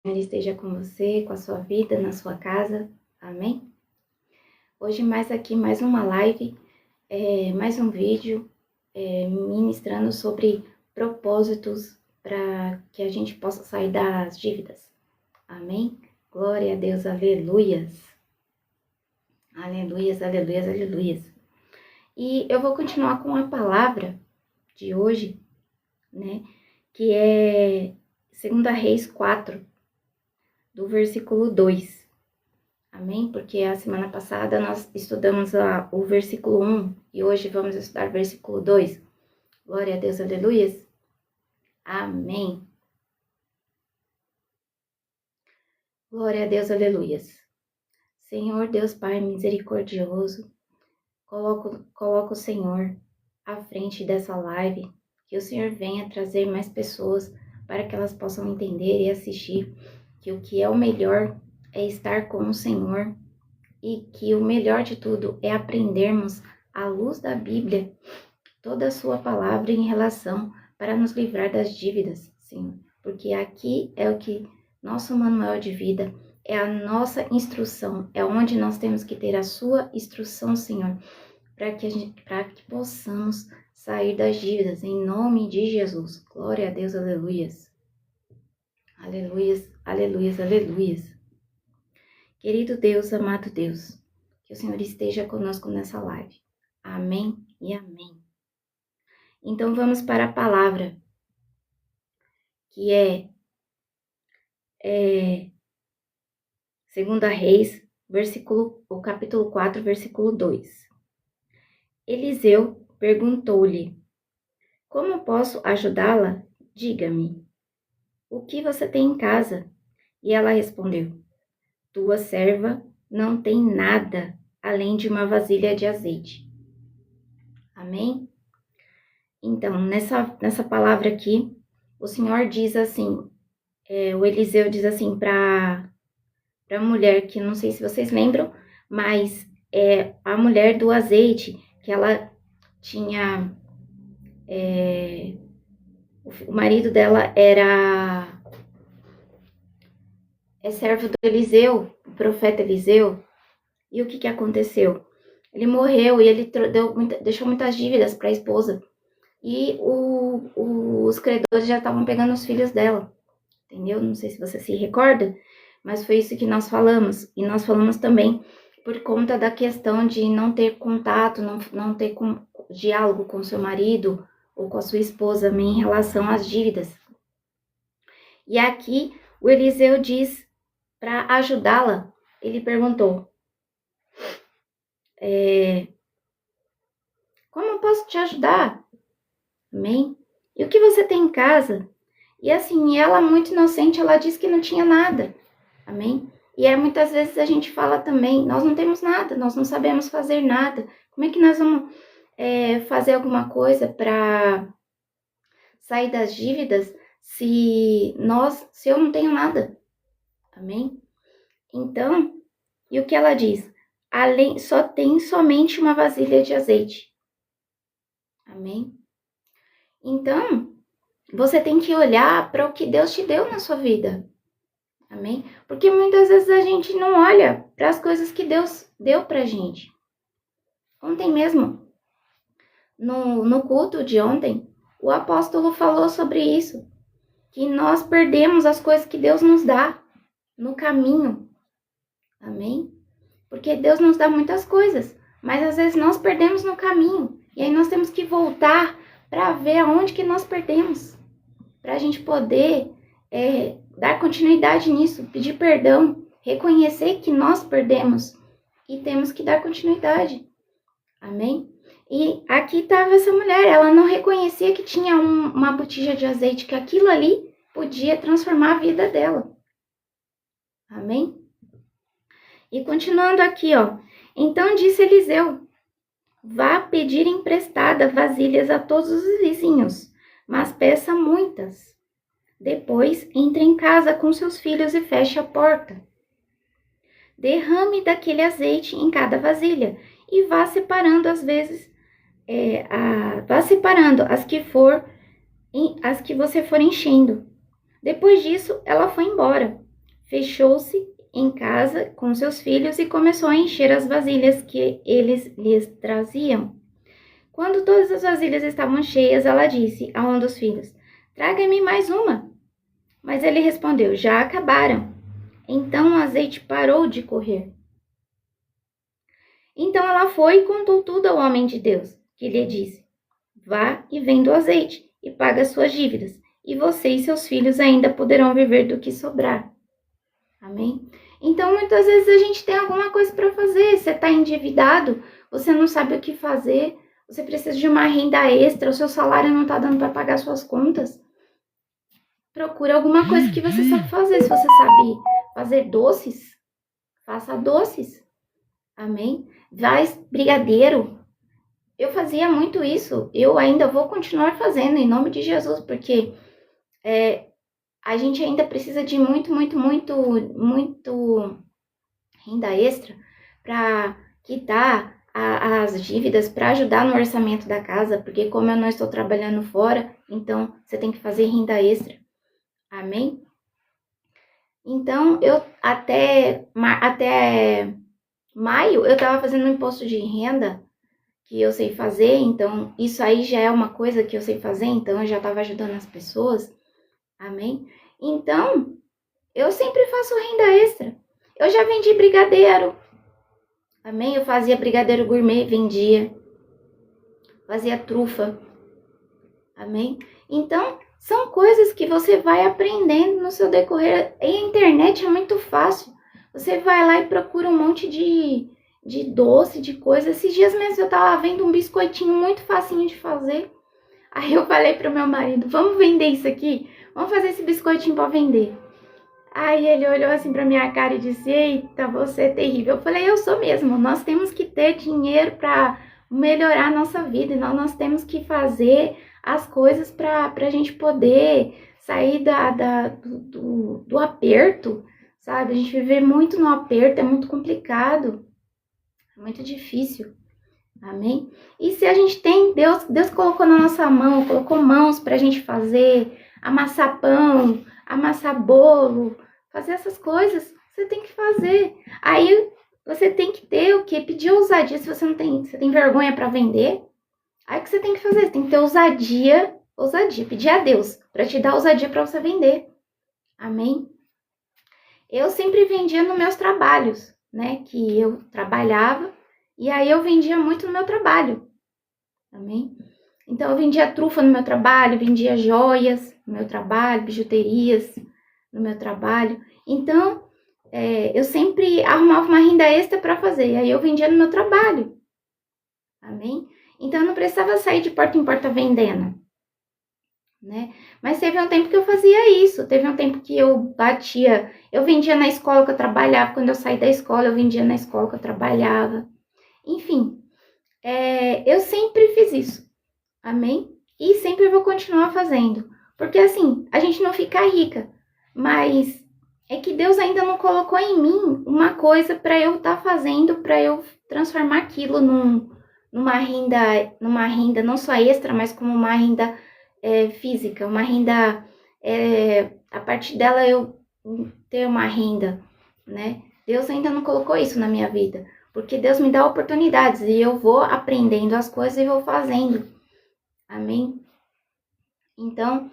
Ele esteja com você, com a sua vida, na sua casa. Amém? Hoje mais uma live, mais um vídeo ministrando sobre propósitos para que a gente possa sair das dívidas. Amém? Glória a Deus, aleluias. Aleluias, aleluias, aleluias. E eu vou continuar com a palavra de hoje, né? Que é 2 Reis 4, do versículo 2. Amém? Porque a semana passada nós estudamos o versículo 1 e hoje vamos estudar o versículo 2. Glória a Deus, aleluias. Amém. Glória a Deus, aleluias. Senhor Deus Pai misericordioso, coloco o Senhor à frente dessa live, que o Senhor venha trazer mais pessoas para que elas possam entender e assistir que o que é o melhor é estar com o Senhor e que o melhor de tudo é aprendermos à luz da Bíblia toda a sua palavra em relação para nos livrar das dívidas, Senhor, porque aqui é o que nosso manual de vida, é a nossa instrução, é onde nós temos que ter a sua instrução, Senhor, para que possamos sair das dívidas, em nome de Jesus. Glória a Deus, aleluias. Aleluias, aleluias, aleluias. Querido Deus, amado Deus, que o Senhor esteja conosco nessa live. Amém e amém. Então vamos para a palavra, que é 2 Reis, o capítulo 4, versículo 2. Eliseu perguntou-lhe: como posso ajudá-la? Diga-me, o que você tem em casa? E ela respondeu: tua serva não tem nada além de uma vasilha de azeite. Amém? Então, nessa palavra aqui, o Senhor diz assim, o Eliseu diz assim para a mulher, que não sei se vocês lembram, mas é a mulher do azeite, que ela tinha, o marido dela é servo do Eliseu, o profeta Eliseu, e o que aconteceu? Ele morreu e ele deixou muitas dívidas para a esposa, e os credores já estavam pegando os filhos dela, entendeu? Não sei se você se recorda, mas foi isso que nós falamos. E nós falamos também por conta da questão de não ter contato, não ter diálogo com seu marido ou com a sua esposa em relação às dívidas. E aqui o Eliseu diz, para ajudá-la, ele perguntou: como eu posso te ajudar? Amém? E o que você tem em casa? E assim, ela muito inocente, ela disse que não tinha nada. Amém? E muitas vezes a gente fala também, nós não temos nada, nós não sabemos fazer nada. Como é que nós vamos fazer alguma coisa para sair das dívidas se eu não tenho nada? Amém? Então, e o que ela diz? Só tem somente uma vasilha de azeite. Amém? Então, você tem que olhar para o que Deus te deu na sua vida. Amém? Porque muitas vezes a gente não olha para as coisas que Deus deu pra gente. Ontem mesmo, no culto de ontem, o apóstolo falou sobre isso. Que nós perdemos as coisas que Deus nos dá no caminho. Amém? Porque Deus nos dá muitas coisas, mas às vezes nós perdemos no caminho. E aí nós temos que voltar para ver aonde que nós perdemos. Para a gente poder dar continuidade nisso, pedir perdão, reconhecer que nós perdemos e temos que dar continuidade. Amém? E aqui estava essa mulher, ela não reconhecia que tinha uma botija de azeite, que aquilo ali podia transformar a vida dela. Amém? E continuando aqui, ó. Então disse Eliseu: vá pedir emprestada vasilhas a todos os vizinhos, mas peça muitas. Depois, entre em casa com seus filhos e feche a porta. Derrame daquele azeite em cada vasilha e vá separando as que você for enchendo. Depois disso, ela foi embora. fechou-se em casa com seus filhos e começou a encher as vasilhas que eles lhes traziam. Quando todas as vasilhas estavam cheias, ela disse a um dos filhos: Traga-me mais uma. Mas ele respondeu: Já acabaram. Então o azeite parou de correr. Então ela foi e contou tudo ao homem de Deus, que lhe disse: Vá e venda o azeite e paga as suas dívidas, e você e seus filhos ainda poderão viver do que sobrar. Amém? Então, muitas vezes a gente tem alguma coisa para fazer. Você está endividado, você não sabe o que fazer, você precisa de uma renda extra, o seu salário não está dando para pagar suas contas. Procura alguma coisa que você sabe fazer. Se você sabe fazer doces, faça doces. Amém? Faz brigadeiro. Eu fazia muito isso. Eu ainda vou continuar fazendo, em nome de Jesus, porque a gente ainda precisa de muito renda extra para quitar as dívidas, para ajudar no orçamento da casa, porque como eu não estou trabalhando fora, então você tem que fazer renda extra. Amém? Então, eu até maio, eu estava fazendo um imposto de renda que eu sei fazer, então isso aí já é uma coisa que eu sei fazer, então eu já estava ajudando as pessoas. Amém? Então, eu sempre faço renda extra. Eu já vendi brigadeiro. Amém? Eu fazia brigadeiro gourmet, vendia. Fazia trufa. Amém? Então, são coisas que você vai aprendendo no seu decorrer. E a internet é muito fácil. Você vai lá e procura um monte de doce, de coisa. Esses dias mesmo eu tava vendo um biscoitinho muito facinho de fazer. Aí eu falei pro meu marido, vamos vender isso aqui? Vamos fazer esse biscoitinho para vender. Aí ele olhou assim pra minha cara e disse, eita, você é terrível. Eu falei, eu sou mesmo, nós temos que ter dinheiro para melhorar a nossa vida, e nós temos que fazer as coisas para a gente poder sair do aperto, sabe? A gente viver muito no aperto é muito complicado, é muito difícil. Amém? E se a gente tem, Deus colocou na nossa mão, colocou mãos para a gente fazer, amassar pão, amassar bolo, fazer essas coisas, você tem que fazer. Aí você tem que ter o quê? Pedir ousadia. Se você não tem, você tem vergonha para vender, aí o que você tem que fazer? Você tem que ter ousadia, pedir a Deus para te dar ousadia para você vender. Amém? Eu sempre vendia nos meus trabalhos, né? Que eu trabalhava e aí eu vendia muito no meu trabalho. Amém? Então eu vendia trufa no meu trabalho, vendia joias no meu trabalho, bijuterias no meu trabalho. Então eu sempre arrumava uma renda extra para fazer, aí eu vendia no meu trabalho. Amém? Então eu não precisava sair de porta em porta vendendo, né? Mas teve um tempo que eu fazia isso, teve um tempo que eu batia, eu vendia na escola que eu trabalhava, quando eu saí da escola eu vendia na escola que eu trabalhava. Enfim, eu sempre fiz isso, amém? E sempre vou continuar fazendo, porque assim, a gente não fica rica, mas é que Deus ainda não colocou em mim uma coisa para eu estar fazendo, para eu transformar aquilo numa renda não só extra, mas como uma renda física, uma renda, a partir dela eu ter uma renda, né? Deus ainda não colocou isso na minha vida, porque Deus me dá oportunidades e eu vou aprendendo as coisas e vou fazendo, amém? Então,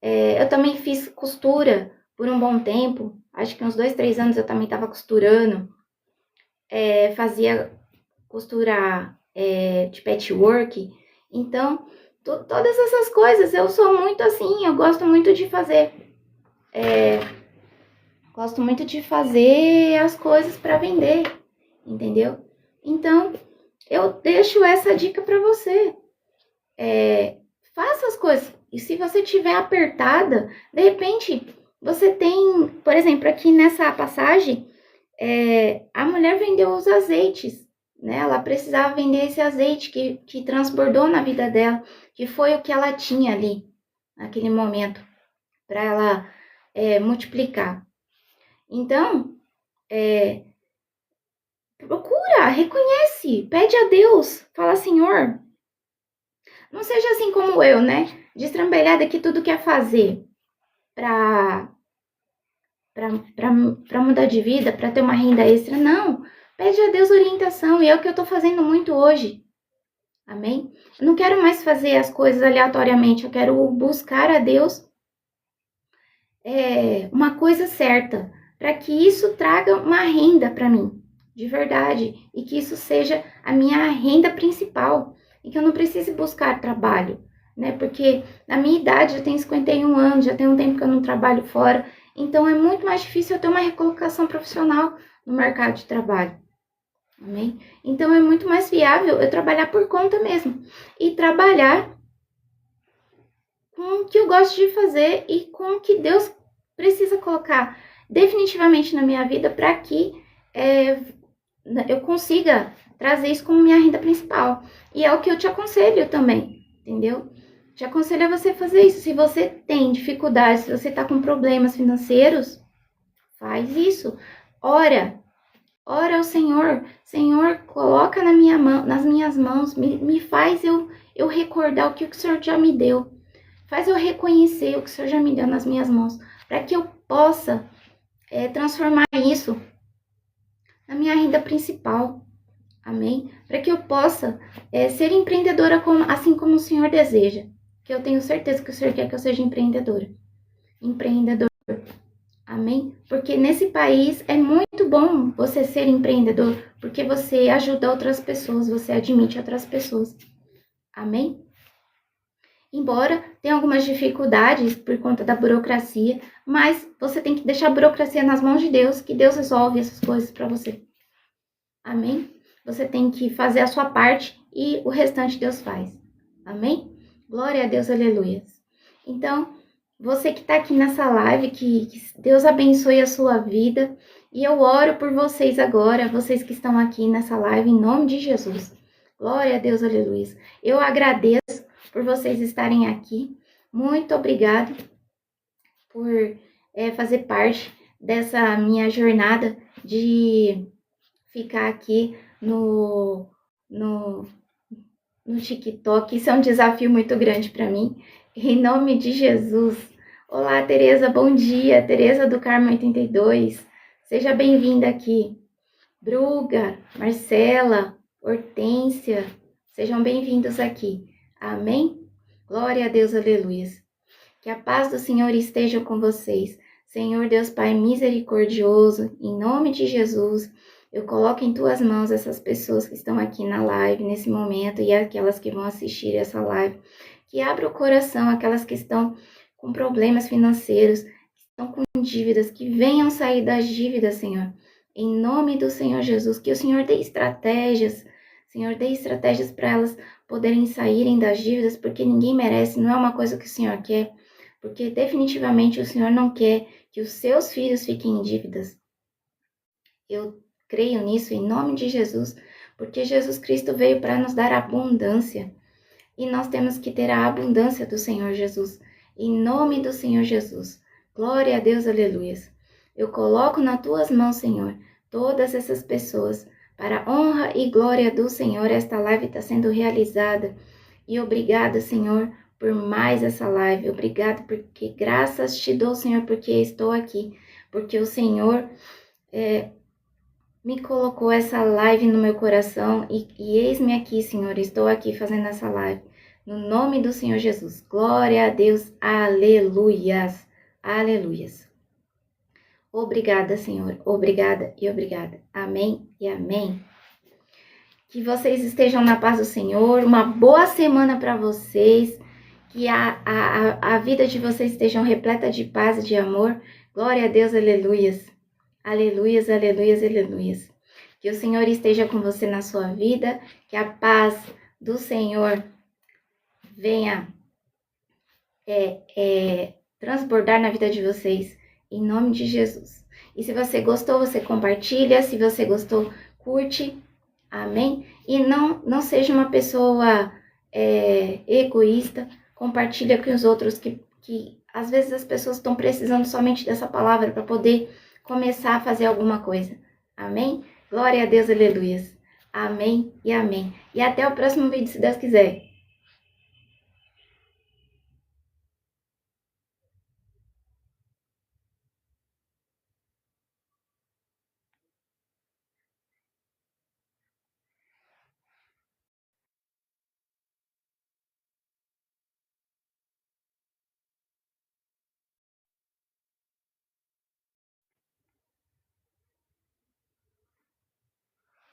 eu também fiz costura por um bom tempo, acho que uns 2, 3 anos eu também estava costurando, fazia costura de patchwork, então todas essas coisas, eu sou muito assim, eu gosto muito de fazer. Gosto muito de fazer as coisas para vender, entendeu? Então, eu deixo essa dica para você. Faça as coisas. E se você tiver apertada, de repente, você tem, por exemplo, aqui nessa passagem, a mulher vendeu os azeites, né? Ela precisava vender esse azeite que transbordou na vida dela, que foi o que ela tinha ali, naquele momento, para ela multiplicar. Então, procura, reconhece, pede a Deus, fala, Senhor, não seja assim como eu, né? Destrambelhada que tudo quer fazer para para mudar de vida, para ter uma renda extra. Não, pede a Deus orientação, e é o que eu estou fazendo muito hoje. Amém? Eu não quero mais fazer as coisas aleatoriamente, eu quero buscar a Deus uma coisa certa, para que isso traga uma renda para mim, de verdade, e que isso seja a minha renda principal, e que eu não precise buscar trabalho, né? Porque na minha idade, eu tenho 51 anos, já tem um tempo que eu não trabalho fora, então é muito mais difícil eu ter uma recolocação profissional no mercado de trabalho. Amém? Então é muito mais viável eu trabalhar por conta mesmo, e trabalhar com o que eu gosto de fazer e com o que Deus precisa colocar definitivamente na minha vida para que eu consiga trazer isso como minha renda principal. E é o que eu te aconselho também, entendeu? Te aconselho a você fazer isso. Se você tem dificuldades, se você está com problemas financeiros, faz isso. Ora ao Senhor. Senhor, coloca nas minhas mãos, me faz eu recordar o que o Senhor já me deu. Faz eu reconhecer o que o Senhor já me deu nas minhas mãos, para que eu possa transformar isso na minha renda principal. Amém? Para que eu possa ser empreendedora assim como o Senhor deseja. Que eu tenho certeza que o Senhor quer que eu seja empreendedora. Empreendedor. Amém? Porque nesse país é muito bom você ser empreendedor, porque você ajuda outras pessoas, você admite outras pessoas. Amém? Embora tenha algumas dificuldades por conta da burocracia, mas você tem que deixar a burocracia nas mãos de Deus, que Deus resolve essas coisas para você. Amém? Você tem que fazer a sua parte e o restante Deus faz. Amém? Glória a Deus, aleluia. Então, você que está aqui nessa live, que Deus abençoe a sua vida. E eu oro por vocês agora, vocês que estão aqui nessa live, em nome de Jesus. Glória a Deus, aleluia. Eu agradeço por vocês estarem aqui. Muito obrigado por fazer parte dessa minha jornada de ficar aqui no TikTok. Isso é um desafio muito grande para mim. Em nome de Jesus. Olá, Tereza, bom dia. Tereza do Carmo 82. Seja bem-vinda aqui. Bruga, Marcela, Hortência, sejam bem-vindos aqui. Amém? Glória a Deus, aleluia. Que a paz do Senhor esteja com vocês. Senhor Deus Pai misericordioso, em nome de Jesus, eu coloco em tuas mãos essas pessoas que estão aqui na live nesse momento e aquelas que vão assistir essa live. Que abra o coração, aquelas que estão com problemas financeiros, que estão com dívidas, que venham sair das dívidas, Senhor. Em nome do Senhor Jesus, que o Senhor dê estratégias, Senhor, dê estratégias para elas poderem saírem das dívidas, porque ninguém merece, não é uma coisa que o Senhor quer, porque definitivamente o Senhor não quer que os seus filhos fiquem em dívidas. Eu creio nisso em nome de Jesus, porque Jesus Cristo veio para nos dar abundância, e nós temos que ter a abundância do Senhor Jesus, em nome do Senhor Jesus. Glória a Deus, aleluia. Eu coloco nas tuas mãos, Senhor, todas essas pessoas, para a honra e glória do Senhor. Esta live está sendo realizada. E obrigada, Senhor, por mais essa live. Obrigada porque graças te dou, Senhor, porque estou aqui. Porque o Senhor me colocou essa live no meu coração. E eis-me aqui, Senhor. Estou aqui fazendo essa live. No nome do Senhor Jesus. Glória a Deus. Aleluias. Aleluias. Obrigada, Senhor. Obrigada e obrigada. Amém e amém. Que vocês estejam na paz do Senhor. Uma boa semana para vocês. Que a vida de vocês esteja repleta de paz e de amor. Glória a Deus, aleluias. Aleluias, aleluias, aleluias. Que o Senhor esteja com você na sua vida. Que a paz do Senhor venha transbordar na vida de vocês. Em nome de Jesus. E se você gostou, você compartilha. Se você gostou, curte. Amém? E não seja uma pessoa egoísta. Compartilha com os outros que às vezes as pessoas estão precisando somente dessa palavra para poder começar a fazer alguma coisa. Amém? Glória a Deus, aleluia. Amém e amém. E até o próximo vídeo, se Deus quiser.